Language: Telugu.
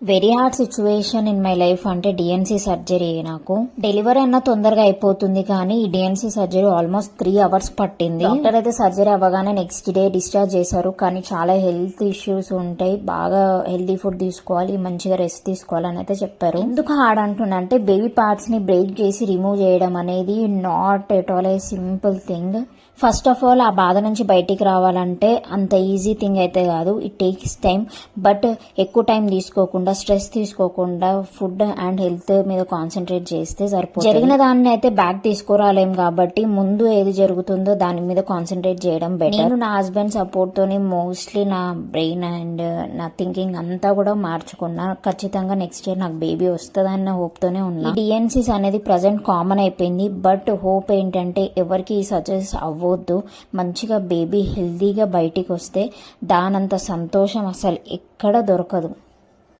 Very hard situation in my life అంటే డిఎన్సీ సర్జరీ. నాకు డెలివరీ అన్న తొందరగా అయిపోతుంది కానీ ఈ డిఎన్సీ సర్జరీ ఆల్మోస్ట్ 3 hours పట్టింది. డాక్టర్ అయితే సర్జరీ అవ్వగానే నెక్స్ట్ డే డిశ్చార్జ్ చేశారు. కానీ చాలా హెల్త్ ఇష్యూస్ ఉంటాయి, బాగా హెల్తీ ఫుడ్ తీసుకోవాలి, మంచిగా రెస్ట్ తీసుకోవాలి అని అయితే చెప్పారు. ఎందుకు హార్డ్ అంటున్నా అంటే బేబీ పార్ట్స్ ని బ్రేక్ చేసి రిమూవ్ చేయడం అనేది not at all A simple thing. First of all ఆ బాధ నుంచి బయటికి రావాలంటే అంత ఈజీ థింగ్ అయితే కాదు. It takes time. బట్ ఎక్కువ టైం తీసుకోకుండా, స్ట్రెస్ తీసుకోకుండా ఫుడ్ అండ్ హెల్త్ మీద కాన్సన్ట్రేట్ చేస్తే సరిపోతుంది. జరిగిన దాన్ని అయితే బ్యాక్ తీసుకురాలేం కాబట్టి ముందు ఏది జరుగుతుందో దాని మీద కాన్సన్ట్రేట్ చేయడం బెటర్. నేను నా హస్బెండ్ సపోర్ట్ తోని మోస్ట్లీ నా బ్రెయిన్ అండ్ నా థింకింగ్ అంతా కూడా మార్చుకున్నా. ఖచ్చితంగా నెక్స్ట్ ఇయర్ నాకు బేబీ వస్తుందన్న హోప్ తోనే ఉన్నా. ఈ డిఎన్సీస్ అనేది ప్రజెంట్ కామన్ అయిపోయింది. బట్ హోప్ ఏంటంటే ఎవరికి సజెస్ట్ అవ్వద్దు. మంచిగా బేబీ హెల్దీగా బయటికి వస్తే దానంత సంతోషం అసలు ఎక్కడ దొరకదు.